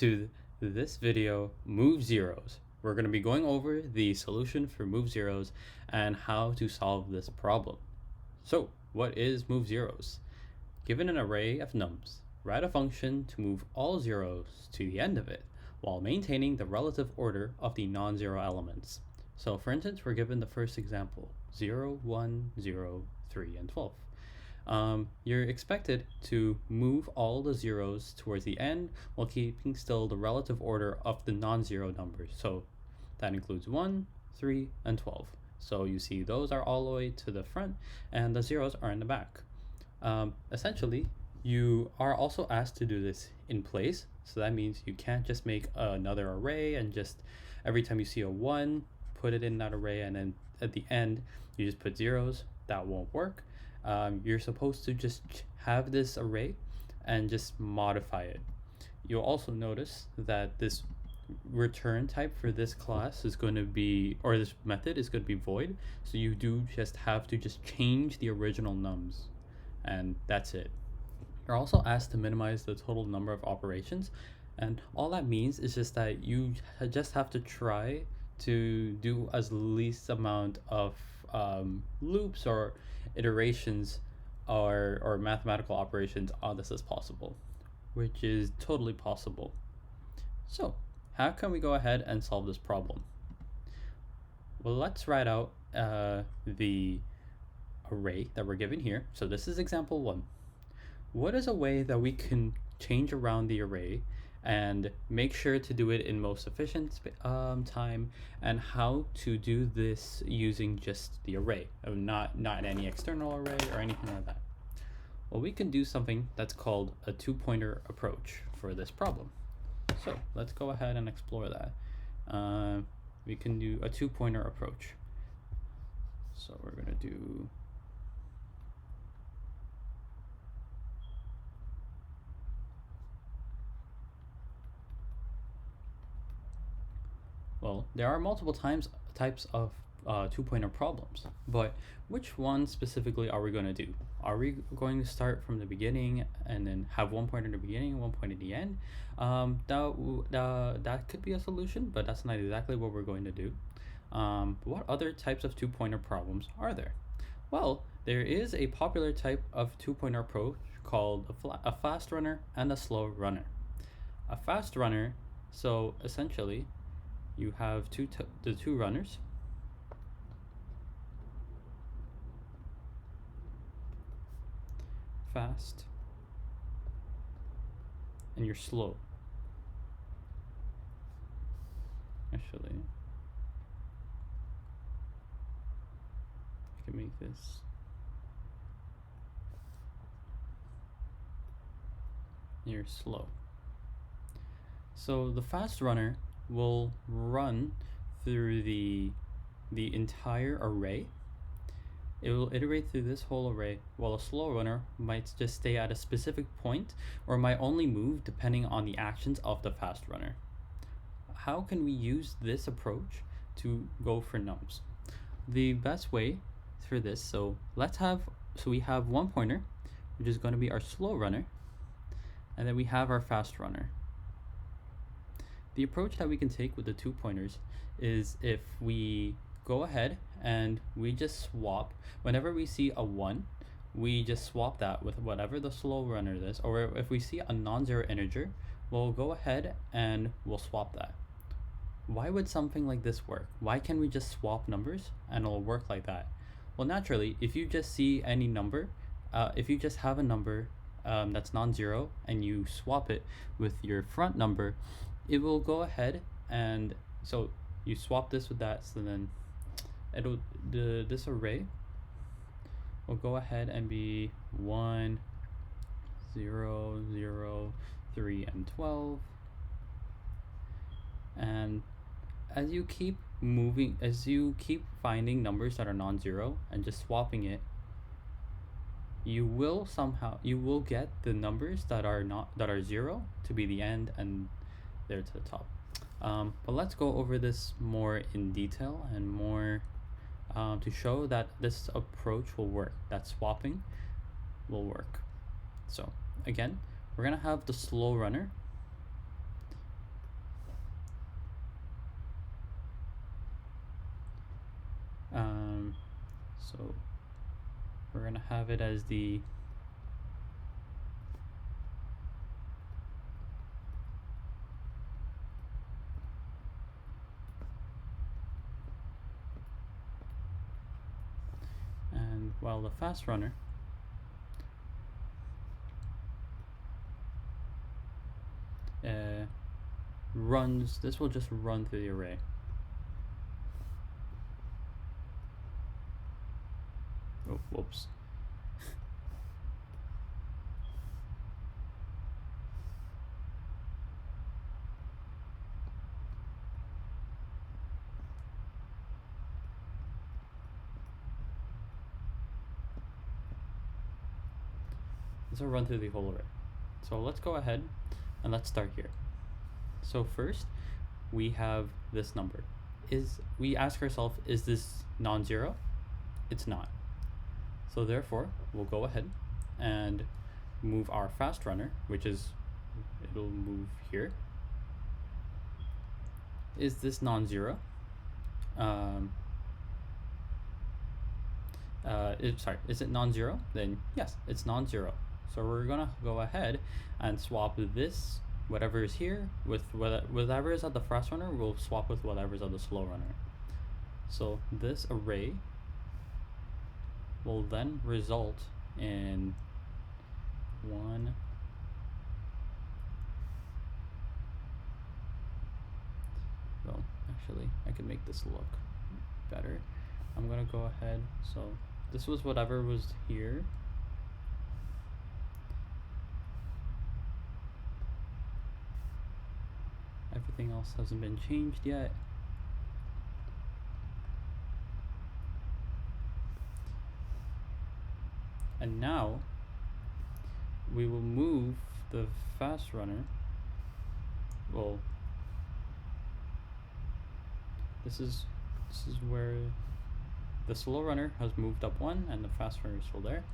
To this video, move zeros. We're going to be going over the solution for move zeros and how to solve this problem. So, what is move zeros? Given an array of nums, write a function to move all zeros to the end of it while maintaining the relative order of the non-zero elements. So for instance, we're given the first example, 0, 1, 0, 3, and 12. You're expected to move all the zeros towards the end while keeping still the relative order of the non-zero numbers. So that includes 1, 3, and 12. So you see those are all the way to the front and the zeros are in the back. Essentially, you are also asked to do this in place. So that means you can't just make another array and just every time you see a 1, put it in that array, and then at the end you just put zeros. That won't work. You're supposed to just have this array and just modify it. You'll also notice that this return type for this class is going to be, or this method is going to be void. So you do just have to just change the original nums, and that's it. You're also asked to minimize the total number of operations, and all that means is just that you just have to try to do as least amount of loops or iterations or mathematical operations on this as possible, which is totally possible. So how can we go ahead and solve this problem? Well, let's write out the array that we're given here. So this is example 1. What is a way that we can change around the array and make sure to do it in most efficient time, and how to do this using just the array, not any external array or anything like that? Well, we can do something that's called a two-pointer approach for this problem. So let's go ahead and explore that. We can do a two-pointer approach. So we're gonna do well, there are multiple types of two-pointer problems, but which one specifically are we going to do? Are we going to start from the beginning and then have one point in the beginning and one point at the end? That could be a solution, but that's not exactly what we're going to do. What other types of two-pointer problems are there? Well, there is a popular type of two-pointer approach called a fast runner and a slow runner. A fast runner, so essentially, you have the two runners. Fast and you're slow. Actually, I can make this. You're slow. So the fast runner will run through the entire array. It will iterate through this whole array, while a slow runner might just stay at a specific point or might only move depending on the actions of the fast runner. How can we use this approach to go for nums? The best way for this, so we have one pointer, which is going to be our slow runner, and then we have our fast runner. The approach that we can take with the two pointers is if we go ahead and we just swap, whenever we see a 1, we just swap that with whatever the slow runner is, or if we see a non-zero integer, we'll go ahead and we'll swap that. Why would something like this work? Why can't we just swap numbers and it'll work like that? Well, naturally, if you just see any number, if you just have a number that's non-zero and you swap it with your front number, it will go ahead and so you swap this with that, so then this array will go ahead and be 1, 0, 0, 3, and 12. And as you keep finding numbers that are non-zero and just swapping it, you will get the numbers that are 0 to be the end and there to the top. But let's go over this more in detail and more to show that this approach will work, that swapping will work. So again, we're gonna have the slow runner So we're gonna have it as the and while the fast runner runs, this will just run through the array. Oh, whoops. This will run through the whole array. So let's go ahead and let's start here. So first, we have this number. We ask ourselves, is this non-zero? It's not. So therefore, we'll go ahead and move our fast runner, which is, it'll move here. Is this non-zero? Is it non-zero? Then yes, it's non-zero. So we're gonna go ahead and swap this, whatever is here, with whatever is at the fast runner, we'll swap with whatever is at the slow runner. So this array will then result in one, well, actually, I can make this look better. I'm gonna go ahead, so this was whatever was here. Everything else hasn't been changed yet. And now we will move the fast runner. Well, this is where the slow runner has moved up one and the fast runner is still there.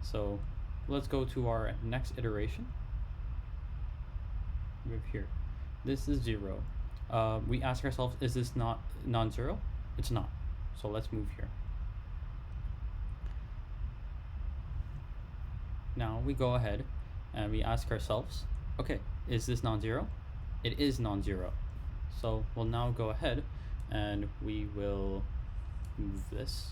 So let's go to our next iteration. Move here. This is 0. We ask ourselves, is this not non-zero? It's not. So let's move here. Now we go ahead and we ask ourselves, okay, is this non-zero? It is non-zero. So we'll now go ahead and we will move this.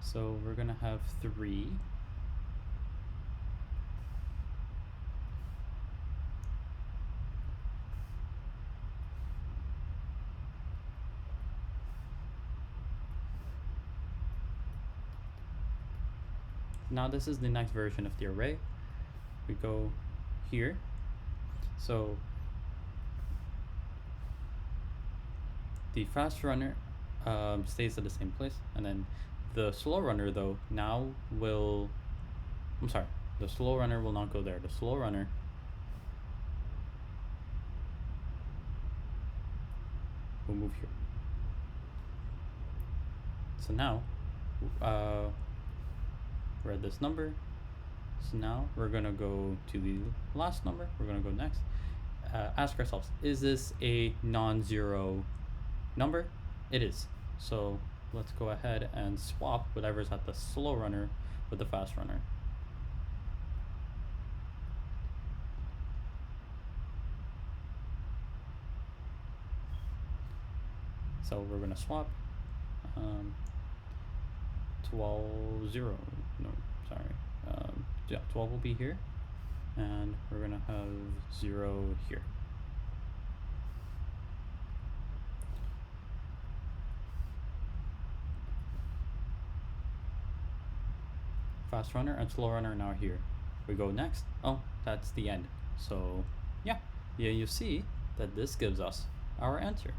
So we're gonna have 3. Now this is the next version of the array. We go here. So the fast runner stays at the same place, and then the slow runner though now will, the slow runner will not go there. The slow runner will move here. So now we're at this number. So now we're gonna go to the last number. We're gonna go next. Ask ourselves, is this a non-zero number? It is. So let's go ahead and swap whatever's at the slow runner with the fast runner. So we're gonna swap 12, 0, no, sorry. Yeah, 12 will be here, and we're gonna have 0 here. Fast runner and slow runner are now here. We go next. Oh, that's the end. So yeah, you see that this gives us our answer.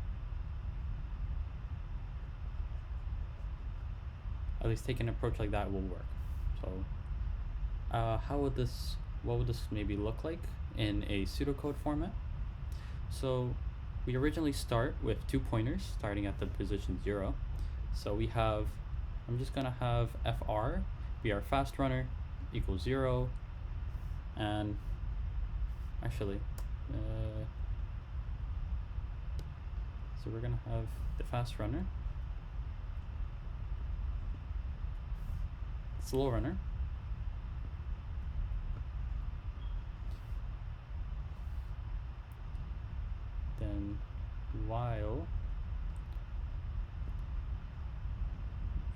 At least taking an approach like that will work. So what would this maybe look like in a pseudocode format? So we originally start with 2 pointers starting at the position 0. So we have, I'm just gonna have fr be our fast runner equals 0, and actually, so we're gonna have the fast runner, slow runner, then while,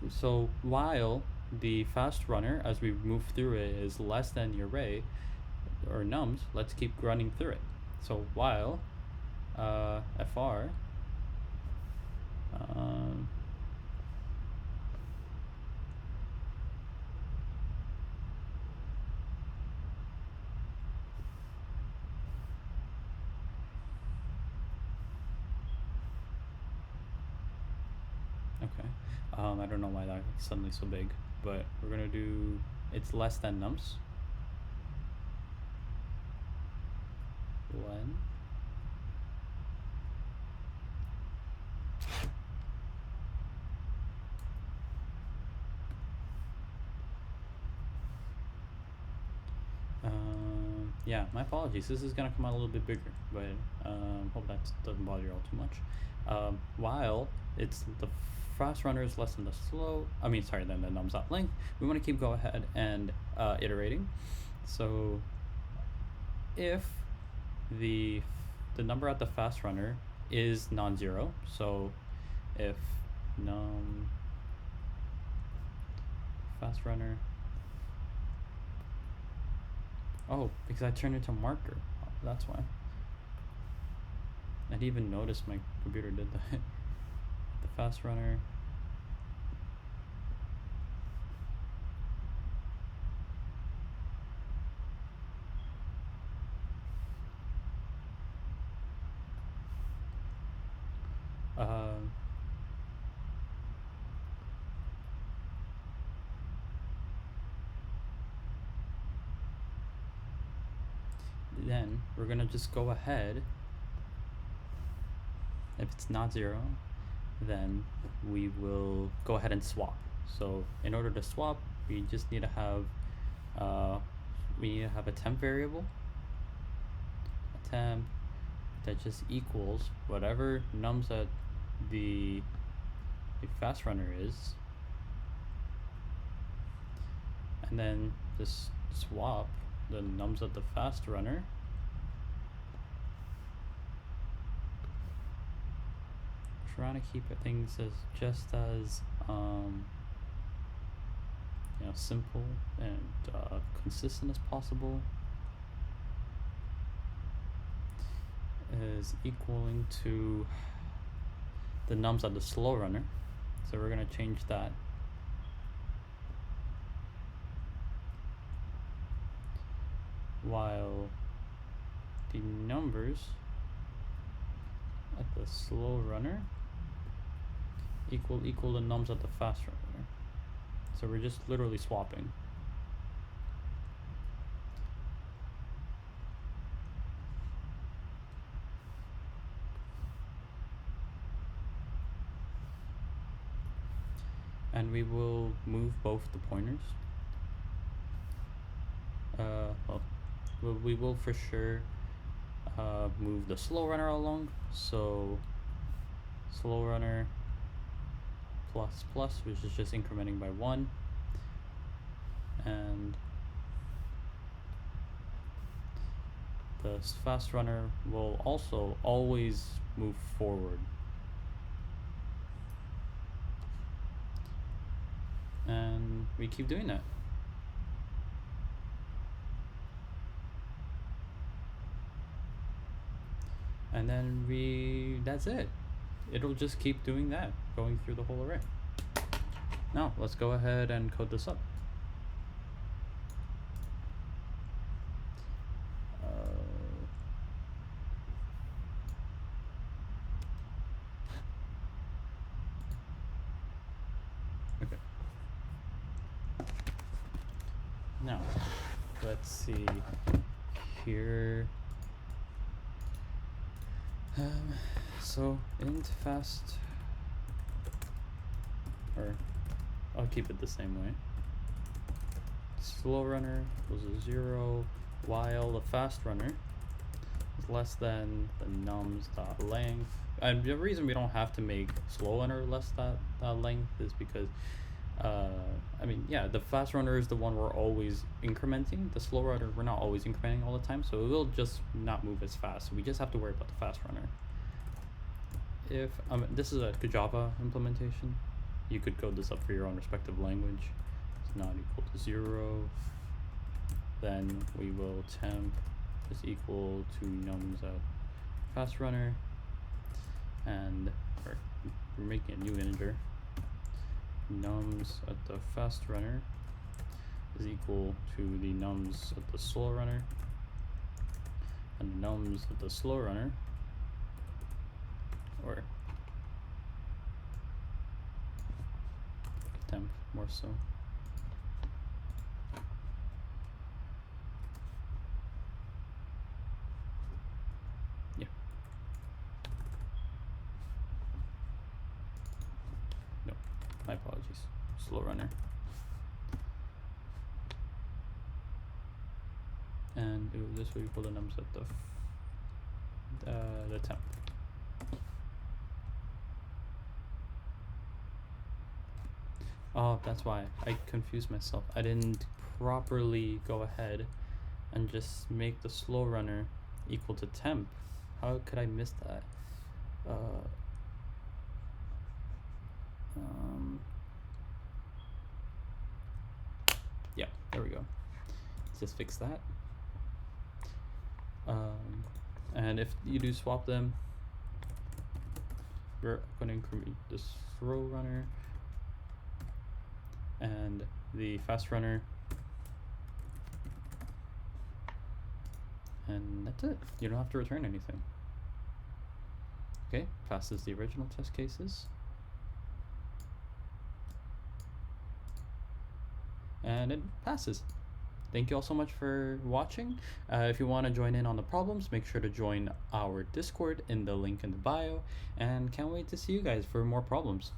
so while the fast runner as we move through it is less than the array or nums, let's keep running through it. So while fr okay, I don't know why that's suddenly so big, but we're gonna do it's less than nums when yeah, my apologies, this is gonna come out a little bit bigger, but hope that doesn't bother you all too much. While it's the fast runner is less than the slow, than the nums.length, we want to keep go ahead and iterating. So if the number at the fast runner is non-zero, so if num fast runner, oh, because I turned it to marker, that's why. I didn't even notice my computer did that. The fast runner, then we're gonna just go ahead. If it's not zero, then we will go ahead and swap. So in order to swap, we just need to have a temp variable, a temp that just equals whatever nums that the fast runner is, and then just swap the nums of the fast runner trying to keep things as just as simple and consistent as possible, is equaling to the nums of the slow runner. So we're going to change that while the numbers at the slow runner equal the nums at the fast runner. So we're just literally swapping. And we will move both the pointers. We will for sure move the slow runner along. So slow runner plus plus, which is just incrementing by 1, and the fast runner will also always move forward. And we keep doing that. And then that's it. It'll just keep doing that, going through the whole array. Now, let's go ahead and code this up. Okay. Now, let's see here. So int fast, or I'll keep it the same way. Slow runner equals 0, while the fast runner less than the nums dot length. And the reason we don't have to make slow runner less that length is because I mean, yeah, the fast runner is the one we're always incrementing. The slow runner we're not always incrementing all the time, so it will just not move as fast. So we just have to worry about the fast runner. If this is a Java implementation, you could code this up for your own respective language. It's not equal to 0. Then we will temp is equal to nums at fast runner, and we're making a new integer. Nums at the fast runner is equal to the nums at the slow runner, and the nums at the slow runner, or temp more so. Yeah. No, my apologies. Slow runner. And this will equal the nums at the temp. Oh, that's why I confused myself. I didn't properly go ahead and just make the slow runner equal to temp. How could I miss that? Yeah, there we go. Let's just fix that. And if you do swap them, we're going to increment the slow runner and the fast runner, and that's it. You don't have to return anything. Okay, passes the original test cases, and it passes. Thank you all so much for watching. If you want to join in on the problems, make sure to join our Discord in the link in the bio, and can't wait to see you guys for more problems.